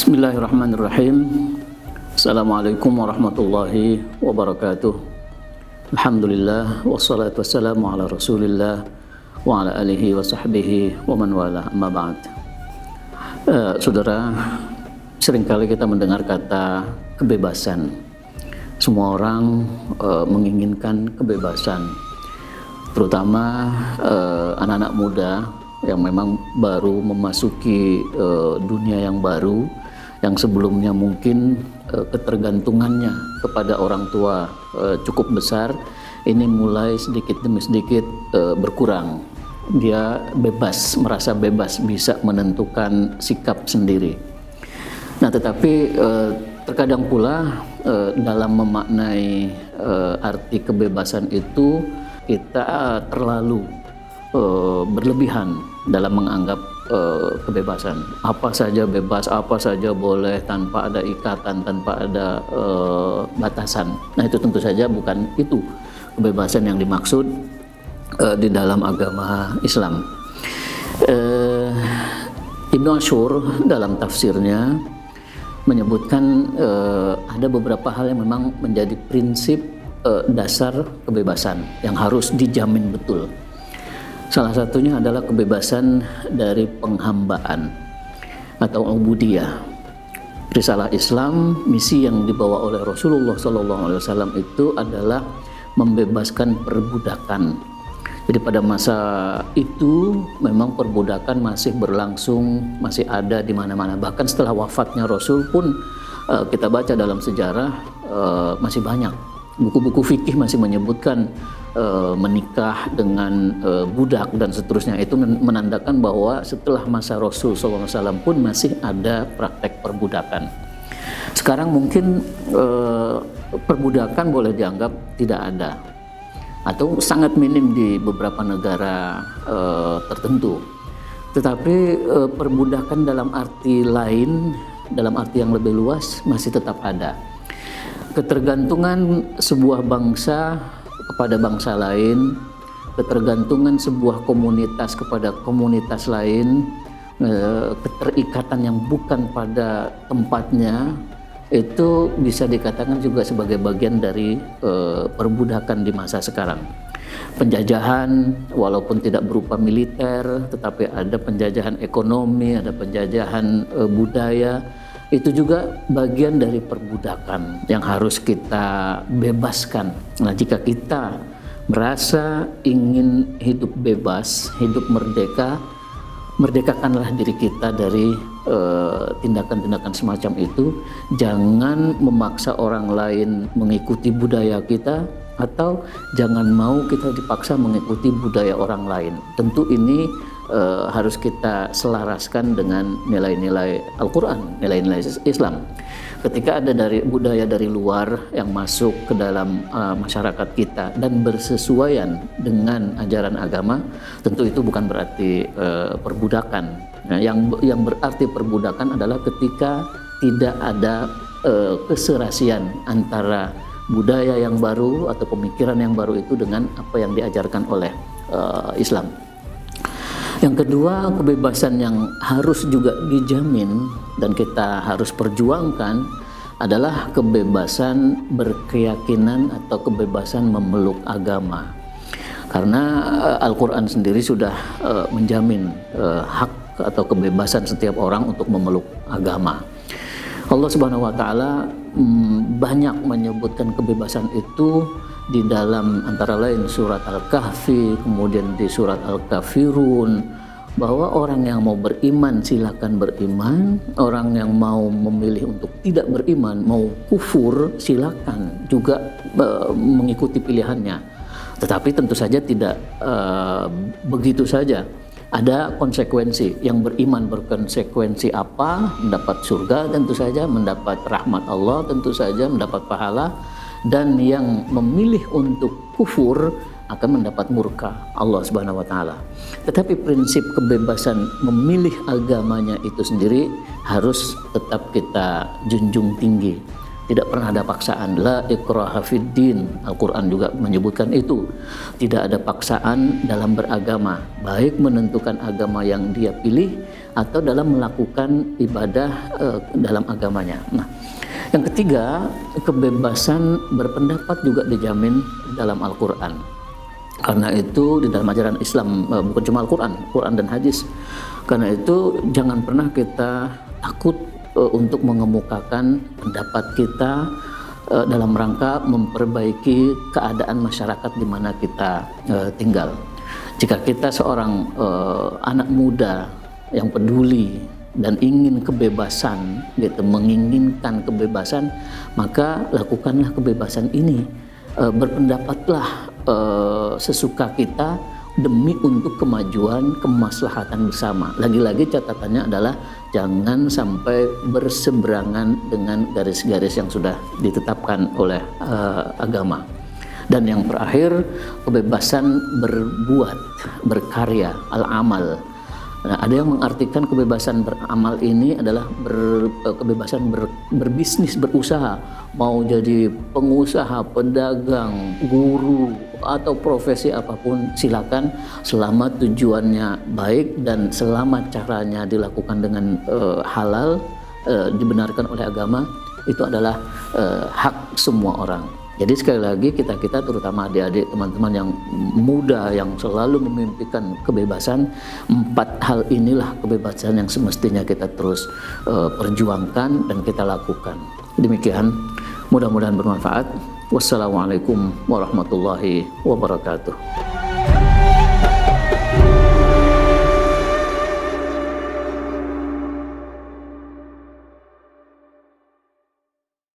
Bismillahirrahmanirrahim. Assalamualaikum warahmatullahi wabarakatuh. Alhamdulillah wassalatu wassalamu ala Rasulillah wa ala alihi wa sahbihi wa man wala, amma ba'd. Saudara, seringkali kita mendengar kata kebebasan. Semua orang menginginkan kebebasan, terutama anak-anak muda yang memang baru memasuki dunia yang baru, yang sebelumnya mungkin ketergantungannya kepada orang tua cukup besar, ini mulai sedikit demi sedikit berkurang. Dia bebas, merasa bebas, bisa menentukan sikap sendiri. Nah, tetapi terkadang pula dalam memaknai arti kebebasan itu kita terlalu berlebihan dalam menganggap kebebasan. Apa saja bebas, apa saja boleh, tanpa ada ikatan, tanpa ada batasan. Nah, itu tentu saja bukan itu kebebasan yang dimaksud di dalam agama Islam. Ibnu Ashur dalam tafsirnya menyebutkan ada beberapa hal yang memang menjadi prinsip dasar kebebasan yang harus dijamin betul. Salah satunya adalah kebebasan dari penghambaan atau ubudiyah. Risalah Islam, misi yang dibawa oleh Rasulullah SAW itu adalah membebaskan perbudakan. Jadi pada masa itu memang perbudakan masih berlangsung, masih ada di mana-mana. Bahkan setelah wafatnya Rasul pun kita baca dalam sejarah masih banyak. Buku-buku fikih masih menyebutkan menikah dengan budak dan seterusnya. Itu menandakan bahwa setelah masa Rasul SAW pun masih ada praktek perbudakan. Sekarang mungkin perbudakan boleh dianggap tidak ada atau sangat minim di beberapa negara tertentu. Tetapi perbudakan dalam arti lain, dalam arti yang lebih luas, masih tetap ada. Ketergantungan sebuah bangsa kepada bangsa lain, ketergantungan sebuah komunitas kepada komunitas lain, keterikatan yang bukan pada tempatnya, itu bisa dikatakan juga sebagai bagian dari perbudakan di masa sekarang. Penjajahan walaupun tidak berupa militer, tetapi ada penjajahan ekonomi, ada penjajahan budaya, itu juga bagian dari perbudakan yang harus kita bebaskan. Nah, jika kita merasa ingin hidup bebas, hidup merdeka, merdekakanlah diri kita dari tindakan-tindakan semacam itu. Jangan memaksa orang lain mengikuti budaya kita, atau jangan mau kita dipaksa mengikuti budaya orang lain. Tentu ini harus kita selaraskan dengan nilai-nilai Al-Quran, nilai-nilai Islam. Ketika ada dari budaya dari luar yang masuk ke dalam masyarakat kita dan bersesuaian dengan ajaran agama, tentu itu bukan berarti perbudakan. Nah, yang berarti perbudakan adalah ketika tidak ada keserasian antara budaya yang baru atau pemikiran yang baru itu dengan apa yang diajarkan oleh Islam. Yang kedua, kebebasan yang harus juga dijamin dan kita harus perjuangkan adalah kebebasan berkeyakinan atau kebebasan memeluk agama. Karena Al-Quran sendiri sudah menjamin hak atau kebebasan setiap orang untuk memeluk agama. Allah Subhanahu wa Ta'ala banyak menyebutkan kebebasan itu di dalam antara lain surat Al-Kahfi, kemudian di surat Al-Kafirun, bahwa orang yang mau beriman silakan beriman, orang yang mau memilih untuk tidak beriman, mau kufur, silakan juga mengikuti pilihannya. Tetapi tentu saja tidak begitu saja. Ada konsekuensi. Yang beriman berkonsekuensi apa? Mendapat surga tentu saja, mendapat rahmat Allah tentu saja, mendapat pahala. Dan yang memilih untuk kufur akan mendapat murka Allah Subhanahu wa Ta'ala. Tetapi prinsip kebebasan memilih agamanya itu sendiri harus tetap kita junjung tinggi. Tidak pernah ada paksaan. La ikraha fid din. Al-Quran juga menyebutkan itu. Tidak ada paksaan dalam beragama, baik menentukan agama yang dia pilih atau dalam melakukan ibadah dalam agamanya. Nah, yang ketiga, kebebasan berpendapat juga dijamin dalam Al-Quran. Karena itu di dalam ajaran Islam, bukan cuma Al-Quran, Quran dan hadis. Karena itu jangan pernah kita takut untuk mengemukakan pendapat kita dalam rangka memperbaiki keadaan masyarakat di mana kita tinggal. Jika kita seorang anak muda yang peduli dan ingin kebebasan, gitu, menginginkan kebebasan, maka lakukanlah kebebasan ini. Berpendapatlah sesuka kita demi untuk kemajuan, kemaslahatan bersama. Lagi-lagi catatannya adalah jangan sampai berseberangan dengan garis-garis yang sudah ditetapkan oleh agama. Dan yang terakhir, kebebasan berbuat, berkarya, al-amal. Nah, ada yang mengartikan kebebasan beramal ini adalah kebebasan berbisnis, berusaha, mau jadi pengusaha, pedagang, guru, atau profesi apapun silakan, selama tujuannya baik dan selama caranya dilakukan dengan halal, dibenarkan oleh agama, itu adalah hak semua orang. Jadi sekali lagi kita terutama adik-adik, teman-teman yang muda yang selalu memimpikan kebebasan, 4 hal inilah kebebasan yang semestinya kita terus perjuangkan dan kita lakukan. Demikian, mudah-mudahan bermanfaat. Wassalamualaikum warahmatullahi wabarakatuh.